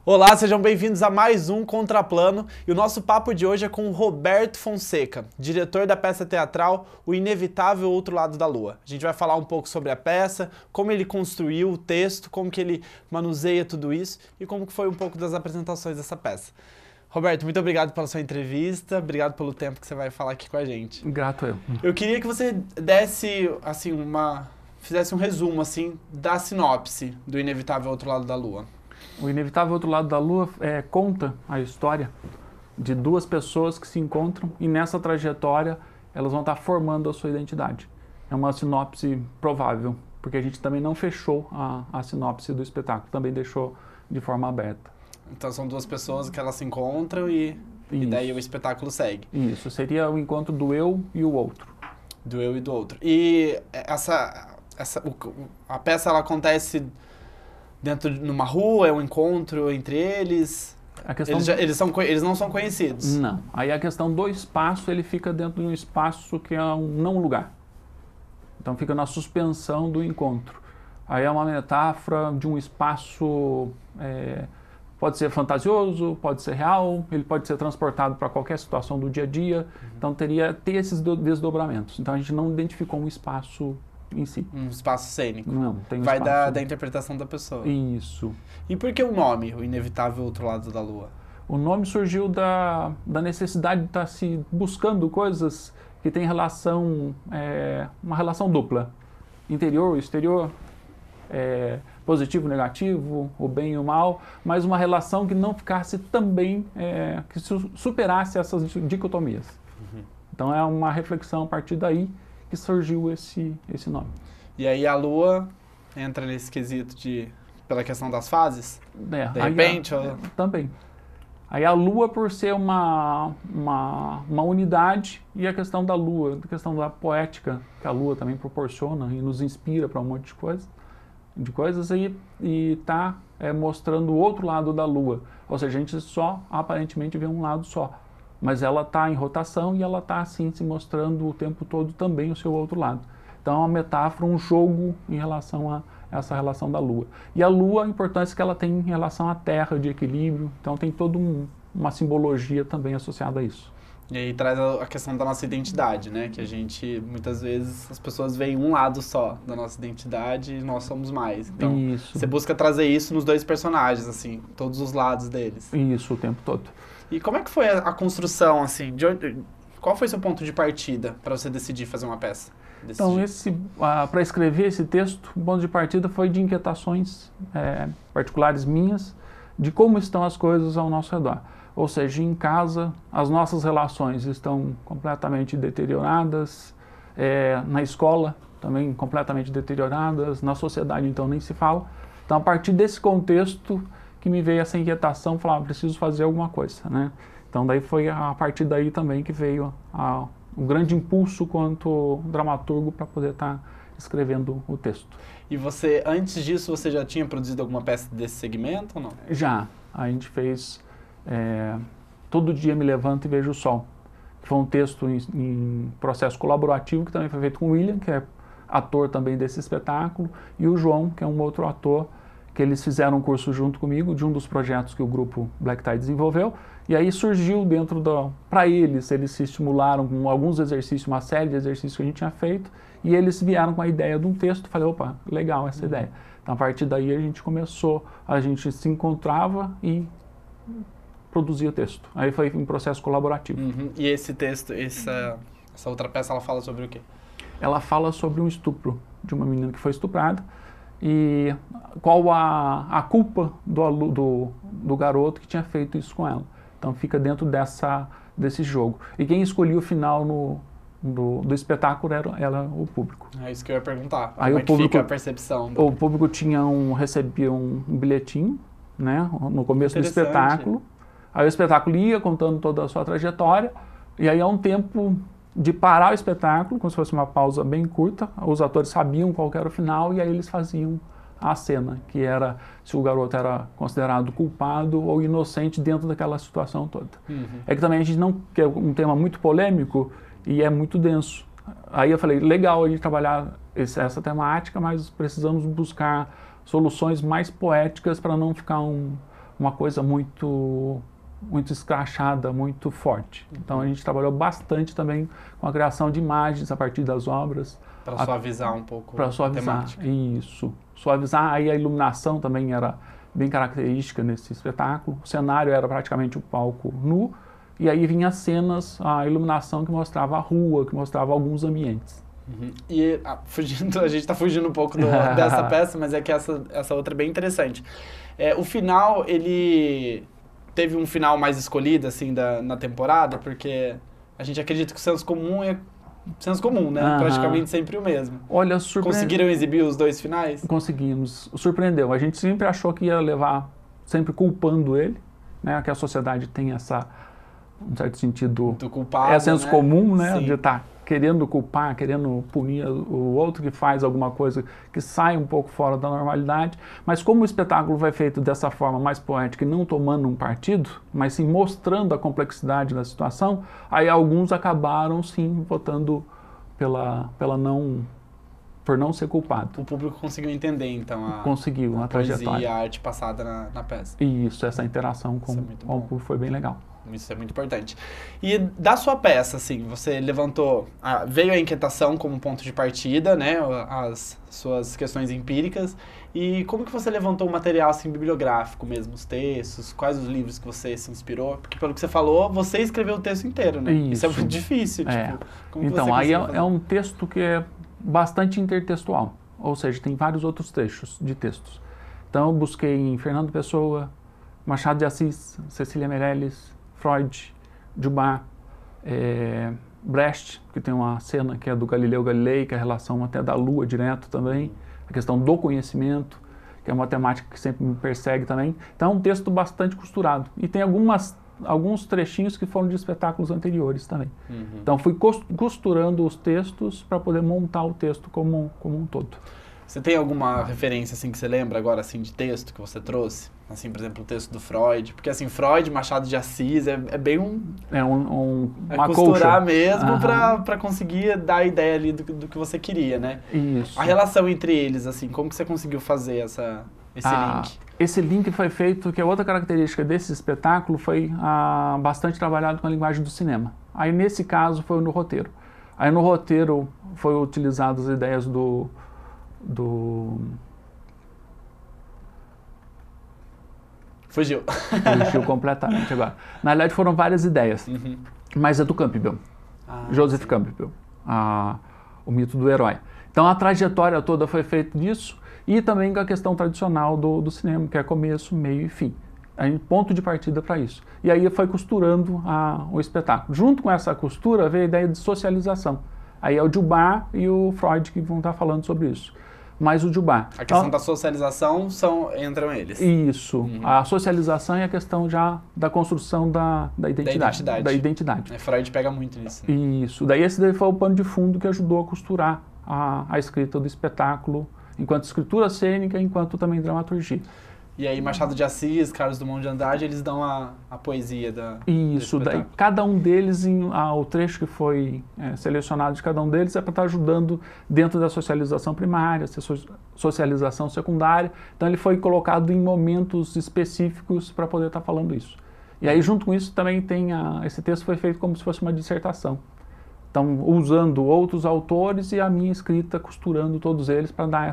Olá, sejam bem-vindos a mais um Contraplano e o nosso papo de hoje é com o Roberto Fonseca, diretor da peça teatral O Inevitável Outro Lado da Lua. A gente vai falar um pouco sobre a peça, como ele construiu o texto, como que ele manuseia tudo isso e como que foi um pouco das apresentações dessa peça. Roberto, muito obrigado pela sua entrevista, obrigado pelo tempo que você vai falar aqui com a gente. Grato eu. Eu queria que você desse, assim, fizesse um resumo, assim, da sinopse do Inevitável Outro Lado da Lua. O Inevitável Outro Lado da Lua conta a história de duas pessoas que se encontram e nessa trajetória elas vão estar formando a sua identidade. É uma sinopse provável, porque a gente também não fechou a sinopse do espetáculo, também deixou de forma aberta. Então são duas pessoas que elas se encontram e daí o espetáculo segue. Isso, seria o encontro do eu e o outro. Do eu e do outro. E a peça ela acontece numa rua, é um encontro entre eles? A questão Eles não são conhecidos? Não. Aí a questão do espaço, ele fica dentro de um espaço que é um não lugar. Então fica na suspensão do encontro. Aí é uma metáfora de um espaço... pode ser fantasioso, pode ser real, ele pode ser transportado para qualquer situação do dia a dia. Então teria esses desdobramentos. Então a gente não identificou um espaço em si. Um espaço cênico. Não, tem um Vai espaço... da interpretação da pessoa. Isso. E por que o nome, O Inevitável Outro Lado da Lua? O nome surgiu da necessidade de estar se buscando coisas que têm relação, uma relação dupla. Interior, exterior, positivo, negativo, o bem e o mal, mas uma relação que não ficasse também, que superasse essas dicotomias. Uhum. Então é uma reflexão a partir daí que surgiu esse nome. E aí a Lua entra nesse quesito pela questão das fases? De repente? Também. Aí a Lua, por ser uma unidade, e a questão da Lua, a questão da poética que a Lua também proporciona e nos inspira para um monte de coisas e está mostrando o outro lado da Lua. Ou seja, a gente só aparentemente vê um lado só. Mas ela está em rotação e ela está assim se mostrando o tempo todo também o seu outro lado. Então é uma metáfora, um jogo em relação a essa relação da Lua. E a Lua, a importância que ela tem em relação à Terra, de equilíbrio, então tem toda uma simbologia também associada a isso. E aí traz a questão da nossa identidade, né? Que a gente, muitas vezes, as pessoas veem um lado só da nossa identidade e nós somos mais. Então, isso. Você busca trazer isso nos dois personagens, assim, todos os lados deles. Isso, o tempo todo. E como é que foi a construção, assim? Qual foi seu ponto de partida para você decidir fazer uma peça? Então, para escrever esse texto, o ponto de partida foi de inquietações particulares minhas, de como estão as coisas ao nosso redor. Ou seja, em casa, as nossas relações estão completamente deterioradas, na escola também completamente deterioradas, na sociedade então nem se fala. Então, a partir desse contexto que me veio essa inquietação, falar, preciso fazer alguma coisa, né? Então daí foi a partir daí também que veio o grande impulso quanto dramaturgo para poder estar escrevendo o texto. E você, antes disso, você já tinha produzido alguma peça desse segmento ou não? Já. A gente fez Todo Dia Me Levanto e Vejo o Sol, que foi um texto em processo colaborativo, que também foi feito com o William, que é ator também desse espetáculo, e o João, que é um outro ator, que eles fizeram um curso junto comigo, de um dos projetos que o grupo Black Tie desenvolveu, e aí surgiu para eles se estimularam com alguns exercícios, uma série de exercícios que a gente tinha feito, e eles vieram com a ideia de um texto, falei, opa, legal essa ideia. Então a partir daí a gente se encontrava e produzia o texto. Aí foi um processo colaborativo. Uhum. E esse texto, essa outra peça, ela fala sobre o quê? Ela fala sobre um estupro de uma menina que foi estuprada, e qual a culpa do garoto que tinha feito isso com ela. Então fica dentro desse jogo. E quem escolhia o final do espetáculo era o público. É isso que eu ia perguntar. Aí como é que fica a percepção? O público recebia um bilhetinho, né, no começo do espetáculo. Aí o espetáculo ia contando toda a sua trajetória, e aí há um tempo de parar o espetáculo, como se fosse uma pausa bem curta, os atores sabiam qual era o final, e aí eles faziam a cena, que era se o garoto era considerado culpado ou inocente dentro daquela situação toda. Uhum. É que também a gente não quer um tema muito polêmico e é muito denso. Aí eu falei, legal a gente trabalhar essa temática, mas precisamos buscar soluções mais poéticas para não ficar uma coisa muito escrachada, muito forte. Então a gente trabalhou bastante também com a criação de imagens a partir das obras. Para suavizar um pouco para suavizar, a temática. Isso. Suavizar, aí a iluminação também era bem característica nesse espetáculo. O cenário era praticamente o palco nu, e aí vinha as cenas, a iluminação que mostrava a rua, que mostrava alguns ambientes. E a gente está fugindo um pouco dessa peça, mas é que essa outra é bem interessante. O final, ele teve um final mais escolhido, assim, na temporada, porque a gente acredita que o senso comum é senso comum, né? Praticamente sempre o mesmo. Olha, Conseguiram exibir os dois finais? Conseguimos. Surpreendeu. A gente sempre achou que ia levar, sempre culpando ele, né? Que a sociedade tem essa, um certo sentido... Do culpado, senso comum, né? Sim. De estar querendo culpar, querendo punir o outro que faz alguma coisa que sai um pouco fora da normalidade. Mas como o espetáculo foi feito dessa forma mais poética e não tomando um partido, mas sim mostrando a complexidade da situação, aí alguns acabaram sim votando por não ser culpado. O público conseguiu entender, então, a trajetória poesia e a arte passada na peça. Isso, essa interação com o público foi bem legal. Isso é muito importante. E da sua peça, assim, você levantou, veio a inquietação como ponto de partida, né, as suas questões empíricas, e como que você levantou o material, assim, bibliográfico mesmo, os textos, quais os livros que você se inspirou? Porque pelo que você falou, você escreveu o texto inteiro, né? Isso é muito difícil, tipo, como então, que você aí é um texto que é bastante intertextual, ou seja, tem vários outros trechos de textos. Então eu busquei em Fernando Pessoa, Machado de Assis, Cecília Meirelles, Freud, Dumas, Brecht, que tem uma cena que é do Galileu Galilei, que é a relação até da Lua direto também, a questão do conhecimento, que é uma temática que sempre me persegue também. Então é um texto bastante costurado. E tem alguns trechinhos que foram de espetáculos anteriores também. Então fui costurando os textos para poder montar o texto como um todo. Você tem alguma referência, assim, que você lembra agora, assim, de texto que você trouxe? Assim, por exemplo, o texto do Freud. Porque, assim, Freud, Machado de Assis, é bem uma costurar colcha mesmo para conseguir dar a ideia ali do que você queria, né? Isso. A relação entre eles, assim, como que você conseguiu fazer esse link? Esse link foi feito, que é outra característica desse espetáculo, foi bastante trabalhado com a linguagem do cinema. Aí, nesse caso, foi no roteiro. Aí, no roteiro, foi utilizado as ideias do Fugiu completamente agora. Na verdade foram várias ideias, mas é do Campbell, Joseph Campbell, o mito do herói. Então a trajetória toda foi feita disso e também com a questão tradicional do cinema, que é começo, meio e fim. Aí, ponto de partida para isso. E aí foi costurando o espetáculo. Junto com essa costura veio a ideia de socialização. Aí é o Dumas e o Freud que vão estar falando sobre isso. Mas o Dumas. A questão da socialização entram eles. Isso. A socialização é a questão já da construção da identidade. Da identidade. Freud pega muito nisso. Né? Isso. Daí esse daí foi o pano de fundo que ajudou a costurar a escrita do espetáculo, enquanto escritura cênica, enquanto também dramaturgia. E aí Machado de Assis, Carlos Drummond de Andrade, eles dão a poesia Isso, daí cada um deles, o trecho que foi selecionado de cada um deles é para estar ajudando dentro da socialização primária, socialização secundária. Então ele foi colocado em momentos específicos para poder estar falando isso. E aí junto com isso também tem esse texto foi feito como se fosse uma dissertação. Então usando outros autores e a minha escrita costurando todos eles para dar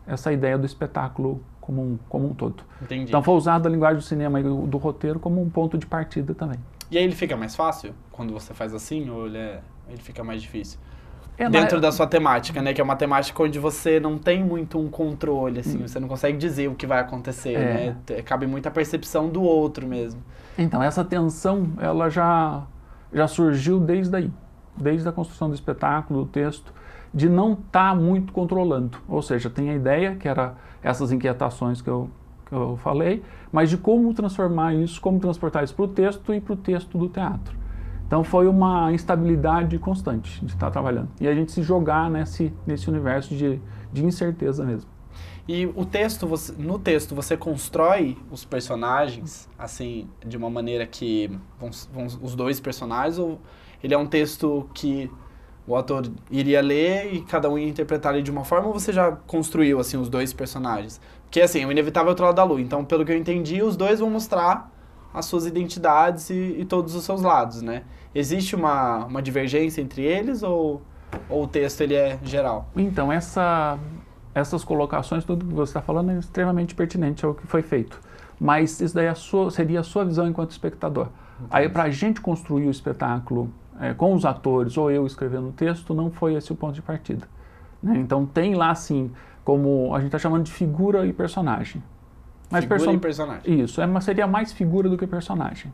essa ideia do espetáculo como um todo. Entendi. Então foi usado a linguagem do cinema e do roteiro como um ponto de partida também. E aí ele fica mais fácil quando você faz assim ou ele fica mais difícil? Dentro da sua temática, né? Que é uma temática onde você não tem muito um controle, assim, você não consegue dizer o que vai acontecer, né? Cabe muito a percepção do outro mesmo. Então, essa tensão, ela já surgiu desde aí, desde a construção do espetáculo, do texto, de não estar muito controlando. Ou seja, tem a ideia, que era essas inquietações que eu falei, mas de como transformar isso, como transportar isso para o texto e para o texto do teatro. Então foi uma instabilidade constante de estar trabalhando. E a gente se jogar nesse universo de incerteza mesmo. E no texto você constrói os personagens, assim, de uma maneira que vão os dois personagens, ou ele é um texto que o ator iria ler e cada um ia interpretar ele de uma forma, ou você já construiu, assim, os dois personagens? Porque, assim, o Inevitável é Outro Lado da Lua, então, pelo que eu entendi, os dois vão mostrar as suas identidades e todos os seus lados, né? Existe uma divergência entre eles, ou o texto, ele é geral? Então, essas colocações, tudo que você está falando é extremamente pertinente ao que foi feito. Mas isso daí seria a sua visão enquanto espectador. Entendi. Aí, para a gente construir o espetáculo com os atores, ou eu escrevendo o texto, não foi esse o ponto de partida, né? Então, tem lá, assim, como a gente está chamando de figura e personagem. Mas figura e personagem. Isso, seria mais figura do que personagem.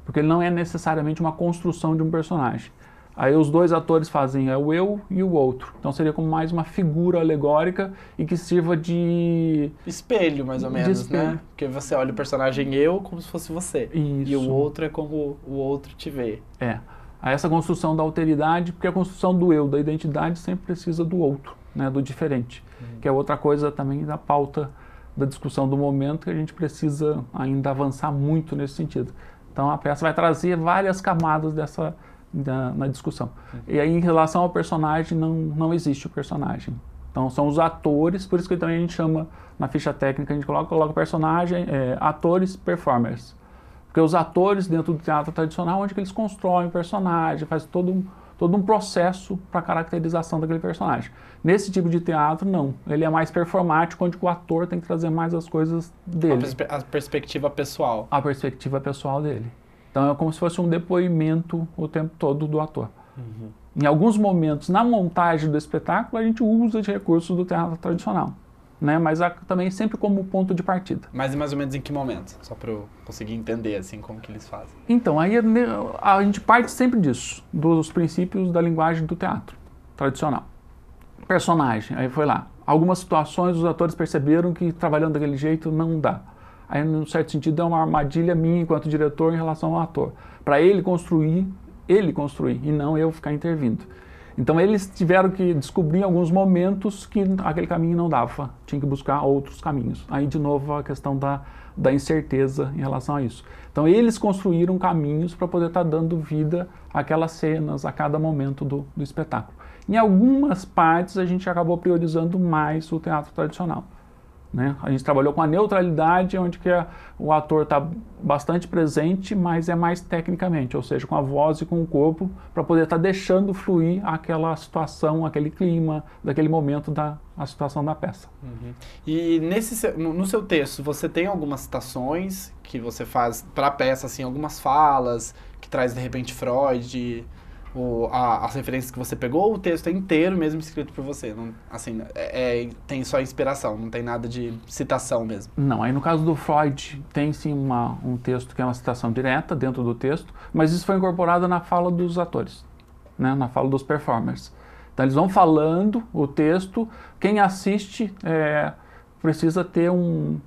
Porque ele não é necessariamente uma construção de um personagem. Aí os dois atores fazem o eu e o outro. Então seria como mais uma figura alegórica e que sirva de... espelho, mais ou menos, né? Porque você olha o personagem eu como se fosse você. Isso. E o outro é como o outro te vê. Aí essa construção da alteridade, porque a construção do eu, da identidade, sempre precisa do outro, né? Do diferente. Que é outra coisa também da pauta da discussão do momento, que a gente precisa ainda avançar muito nesse sentido. Então a peça vai trazer várias camadas na discussão. E aí, em relação ao personagem, não existe o personagem. Então são os atores, por isso que também a gente chama, na ficha técnica, a gente coloca personagem, atores, performers. Porque os atores dentro do teatro tradicional, onde que eles constroem o personagem, faz todo um processo para a caracterização daquele personagem. Nesse tipo de teatro, não. Ele é mais performático, onde o ator tem que trazer mais as coisas dele. A perspectiva pessoal. A perspectiva pessoal dele. Então é como se fosse um depoimento o tempo todo do ator. Em alguns momentos, na montagem do espetáculo, a gente usa de recursos do teatro tradicional, né? Mas também sempre como ponto de partida. Mas mais ou menos em que momento? Só para eu conseguir entender, assim, como que eles fazem. Então, aí a gente parte sempre disso, dos princípios da linguagem do teatro tradicional. Personagem, aí foi lá. Algumas situações os atores perceberam que trabalhando daquele jeito não dá. Aí, num certo sentido, é uma armadilha minha enquanto diretor em relação ao ator. Para ele construir, e não eu ficar intervindo. Então eles tiveram que descobrir em alguns momentos que aquele caminho não dava, tinha que buscar outros caminhos. Aí de novo a questão da incerteza em relação a isso. Então eles construíram caminhos para poder estar dando vida àquelas cenas a cada momento do espetáculo. Em algumas partes a gente acabou priorizando mais o teatro tradicional, né? A gente trabalhou com a neutralidade, onde que o ator está bastante presente, mas é mais tecnicamente, ou seja, com a voz e com o corpo, para poder estar deixando fluir aquela situação, aquele clima, daquele momento a situação da peça. E no seu texto, você tem algumas citações que você faz para a peça, assim, algumas falas, que traz de repente Freud, as referências que você pegou, ou o texto é inteiro mesmo escrito por você? Não, assim, tem só inspiração, não tem nada de citação mesmo? Não, aí no caso do Freud tem sim um texto que é uma citação direta dentro do texto, mas isso foi incorporado na fala dos atores, né, na fala dos performers. Então eles vão falando o texto, quem assiste precisa ter um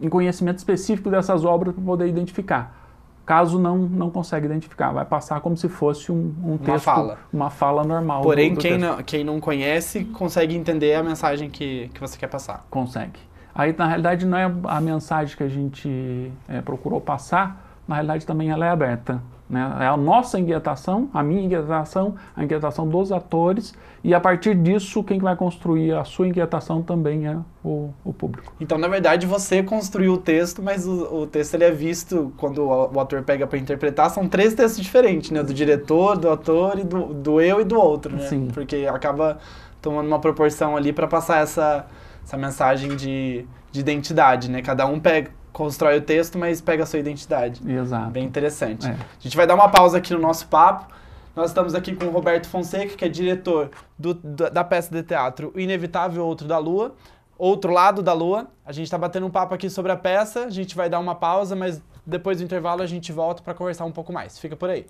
conhecimento específico dessas obras para poder identificar. Caso não consegue identificar, vai passar como se fosse um texto, uma fala normal. Porém, quem não conhece consegue entender a mensagem que você quer passar. Consegue. Aí, na realidade, não é a mensagem que a gente procurou passar, na realidade também ela é aberta, né? É a nossa inquietação, a minha inquietação, a inquietação dos atores, e a partir disso, quem vai construir a sua inquietação também é o público. Então, na verdade, você construiu o texto, mas o texto ele é visto, quando o ator pega para interpretar, são 3 textos diferentes, né? Do diretor, do ator, e do eu e do outro, né? Sim. Porque acaba tomando uma proporção ali para passar essa mensagem de identidade, né? Cada um constrói o texto, mas pega a sua identidade. Exato. Bem interessante. A gente vai dar uma pausa aqui no nosso papo. Nós estamos aqui com o Roberto Fonseca, que é diretor da peça de teatro O Inevitável Outro Lado da Lua. A gente está batendo um papo aqui sobre a peça, a gente vai dar uma pausa, mas depois do intervalo a gente volta para conversar um pouco mais. Fica por aí.